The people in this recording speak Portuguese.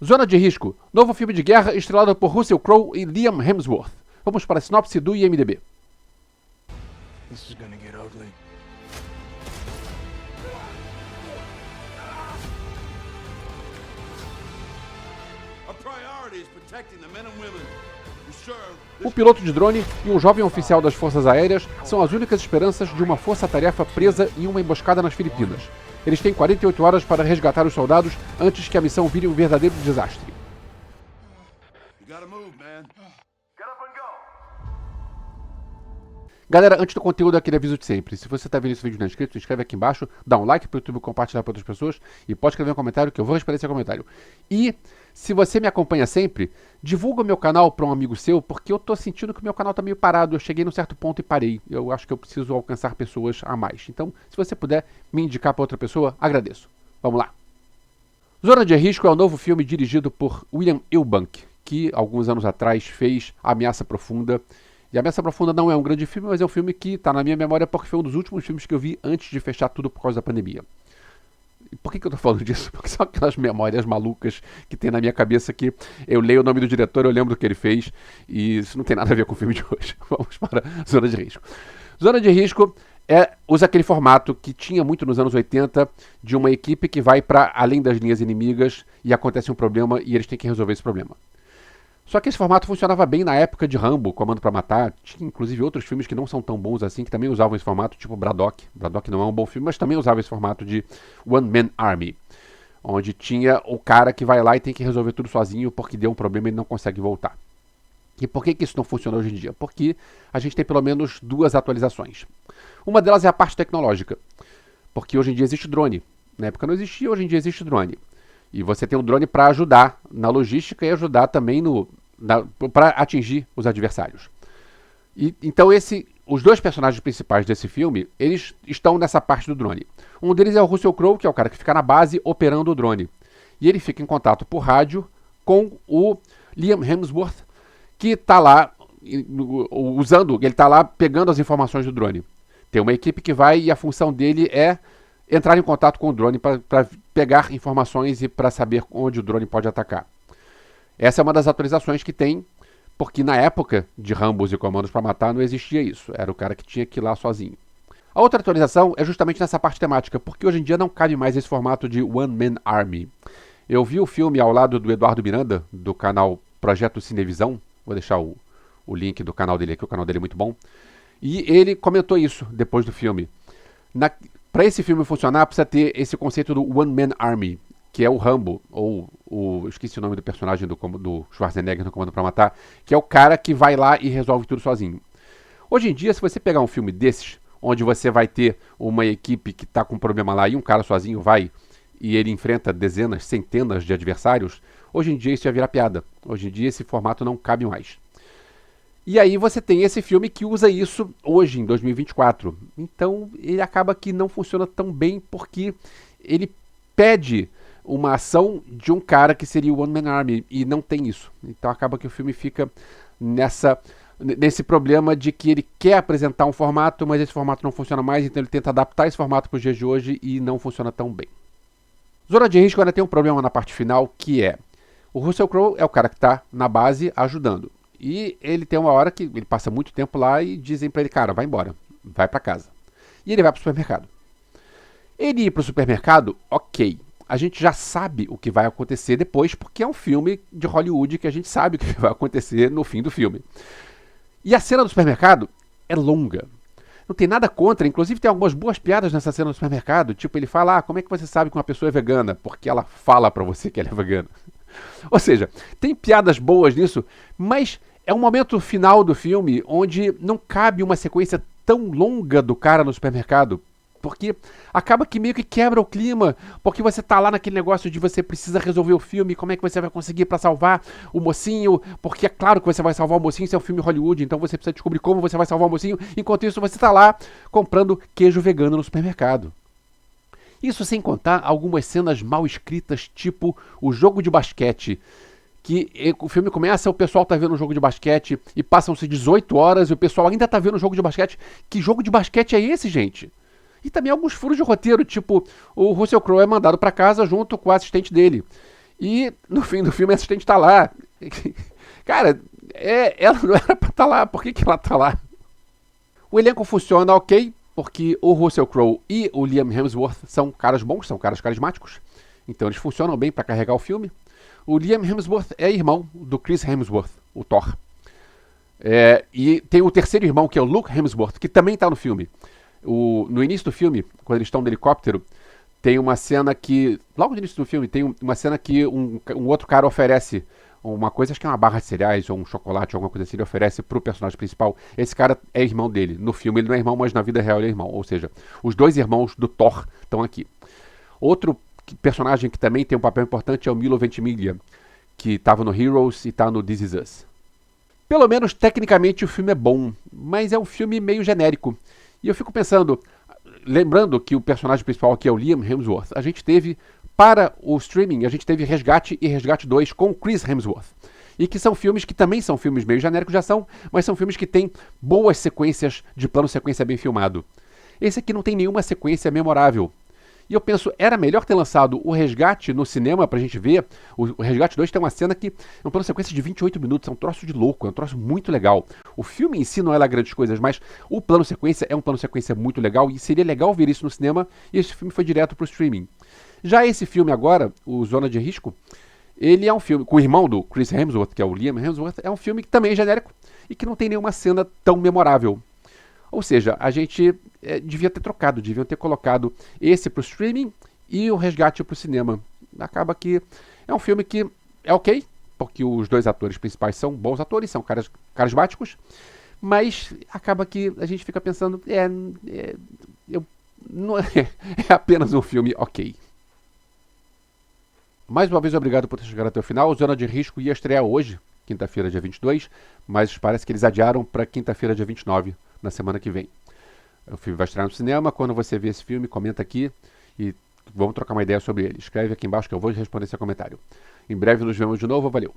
Zona de Risco, novo filme de guerra estrelado por Russell Crowe e Liam Hemsworth. Vamos para a sinopse do IMDb. This is gonna get ugly. Our priority is protecting the men and women who serve. O piloto de drone e um jovem oficial das Forças Aéreas são as únicas esperanças de uma força-tarefa presa em uma emboscada nas Filipinas. Eles têm 48 horas para resgatar os soldados antes que a missão vire um verdadeiro desastre. You gotta move, man. Get up and go. Galera, antes do conteúdo, aquele aviso de sempre. Se você está vendo esse vídeo e não é inscrito, se inscreve aqui embaixo, dá um like para o YouTube compartilhar para outras pessoas e pode escrever um comentário que eu vou responder esse comentário. E se você me acompanha sempre, divulga o meu canal para um amigo seu, porque eu tô sentindo que o meu canal tá meio parado. Eu cheguei num certo ponto e parei. Eu acho que eu preciso alcançar pessoas a mais. Então, se você puder me indicar para outra pessoa, agradeço. Vamos lá. Zona de Risco é o novo filme dirigido por William Eubank, que alguns anos atrás fez Ameaça Profunda. E Ameaça Profunda não é um grande filme, mas é um filme que está na minha memória porque foi um dos últimos filmes que eu vi antes de fechar tudo por causa da pandemia. E por que eu tô falando disso? Porque são aquelas memórias malucas que tem na minha cabeça que eu leio o nome do diretor, eu lembro do que ele fez, e isso não tem nada a ver com o filme de hoje. Vamos para Zona de Risco. Zona de Risco usa aquele formato que tinha muito nos anos 80, de uma equipe que vai para além das linhas inimigas e acontece um problema e eles têm que resolver esse problema. Só que esse formato funcionava bem na época de Rambo, Comando para Matar. Tinha inclusive outros filmes que não são tão bons assim, que também usavam esse formato, tipo Braddock. Braddock não é um bom filme, mas também usava esse formato de One Man Army, onde tinha o cara que vai lá e tem que resolver tudo sozinho porque deu um problema e ele não consegue voltar. E por que isso não funciona hoje em dia? Porque a gente tem pelo menos duas atualizações. Uma delas é a parte tecnológica, porque hoje em dia existe drone. Na época não existia, hoje em dia existe drone. E você tem um drone para ajudar na logística e ajudar também para atingir os adversários. Então os dois personagens principais desse filme, eles estão nessa parte do drone. Um deles é o Russell Crowe, que é o cara que fica na base operando o drone. E ele fica em contato por rádio com o Liam Hemsworth, que está lá ele está lá pegando as informações do drone. Tem uma equipe que vai e a função dele é entrar em contato com o drone para pegar informações e para saber onde o drone pode atacar. Essa é uma das atualizações que tem, porque na época de Rambos e Comandos para Matar não existia isso. Era o cara que tinha que ir lá sozinho. A outra atualização é justamente nessa parte temática, porque hoje em dia não cabe mais esse formato de One Man Army. Eu vi o filme ao lado do Eduardo Miranda, do canal Projeto Cinevisão. Vou deixar o link do canal dele aqui, o canal dele é muito bom. E ele comentou isso depois do filme. Para esse filme funcionar, precisa ter esse conceito do One Man Army, que é o Rambo, ou eu esqueci o nome do personagem do Schwarzenegger no Comando para Matar, que é o cara que vai lá e resolve tudo sozinho. Hoje em dia, se você pegar um filme desses, onde você vai ter uma equipe que está com um problema lá e um cara sozinho vai e ele enfrenta dezenas, centenas de adversários, hoje em dia isso ia virar piada. Hoje em dia esse formato não cabe mais. E aí você tem esse filme que usa isso hoje, em 2024. Então ele acaba que não funciona tão bem porque ele pede uma ação de um cara que seria o One Man Army e não tem isso. Então acaba que o filme fica nesse problema de que ele quer apresentar um formato, mas esse formato não funciona mais, então ele tenta adaptar esse formato para os dias de hoje e não funciona tão bem. Zona de Risco ainda tem um problema na parte final, que é o Russell Crowe é o cara que está na base ajudando. E ele tem uma hora que ele passa muito tempo lá e dizem para ele, cara, vai embora, vai para casa. E ele vai para o supermercado. Ele ir para o supermercado, ok. A gente já sabe o que vai acontecer depois, porque é um filme de Hollywood que a gente sabe o que vai acontecer no fim do filme. E a cena do supermercado é longa. Não tem nada contra, inclusive tem algumas boas piadas nessa cena do supermercado. Tipo, ele fala, como é que você sabe que uma pessoa é vegana? Porque ela fala para você que ela é vegana. Ou seja, tem piadas boas nisso, mas é um momento final do filme onde não cabe uma sequência tão longa do cara no supermercado, porque acaba que meio que quebra o clima, porque você tá lá naquele negócio de você precisa resolver o filme, como é que você vai conseguir para salvar o mocinho, porque é claro que você vai salvar o mocinho, isso é um filme Hollywood, então você precisa descobrir como você vai salvar o mocinho, enquanto isso você tá lá comprando queijo vegano no supermercado. Isso sem contar algumas cenas mal escritas, tipo o jogo de basquete, que o filme começa, o pessoal tá vendo um jogo de basquete e passam-se 18 horas e o pessoal ainda tá vendo um jogo de basquete. Que jogo de basquete é esse, gente? E também alguns furos de roteiro, tipo, o Russell Crowe é mandado pra casa junto com o assistente dele. E no fim do filme a assistente tá lá. Cara, ela não era pra estar lá, por que ela tá lá? O elenco funciona ok, porque o Russell Crowe e o Liam Hemsworth são caras bons, são caras carismáticos. Então eles funcionam bem pra carregar o filme. O Liam Hemsworth é irmão do Chris Hemsworth, o Thor. E tem o terceiro irmão, que é o Luke Hemsworth, que também tá no filme. No início do filme, quando eles estão no helicóptero, tem uma cena que... Logo no início do filme, tem uma cena que um outro cara oferece uma coisa, acho que é uma barra de cereais ou um chocolate, alguma coisa assim, ele oferece pro personagem principal. Esse cara é irmão dele. No filme ele não é irmão, mas na vida real ele é irmão. Ou seja, os dois irmãos do Thor estão aqui. Outro personagem que também tem um papel importante é o Milo Ventimiglia, que estava no Heroes e está no This Is Us. Pelo menos tecnicamente o filme é bom, mas é um filme meio genérico. E eu fico pensando, lembrando que o personagem principal aqui é o Liam Hemsworth, a gente teve, para o streaming, a gente teve Resgate e Resgate 2 com Chris Hemsworth. E que são filmes que também são filmes meio genéricos de ação, mas são filmes que têm boas sequências de plano sequência bem filmado. Esse aqui não tem nenhuma sequência memorável. E eu penso, era melhor ter lançado o Resgate no cinema pra gente ver. O Resgate 2 tem uma cena que é um plano sequência de 28 minutos, é um troço de louco, é um troço muito legal. O filme em si não é lá grandes coisas, mas o plano sequência é um plano sequência muito legal e seria legal ver isso no cinema, e esse filme foi direto pro streaming. Já esse filme agora, o Zona de Risco, ele é um filme com o irmão do Chris Hemsworth, que é o Liam Hemsworth, é um filme que também é genérico e que não tem nenhuma cena tão memorável. Ou seja, a gente deviam ter colocado esse pro streaming e o Resgate pro cinema. Acaba que é um filme que é ok, porque os dois atores principais são bons atores, são caras carismáticos, mas acaba que a gente fica pensando, não é apenas um filme ok. Mais uma vez, obrigado por ter chegado até o final. O Zona de Risco ia estrear hoje, quinta-feira, dia 22, mas parece que eles adiaram para quinta-feira, dia 29, na semana que vem. O filme vai estrear no cinema. Quando você vê esse filme, comenta aqui e vamos trocar uma ideia sobre ele. Escreve aqui embaixo que eu vou responder seu comentário. Em breve nos vemos de novo. Valeu!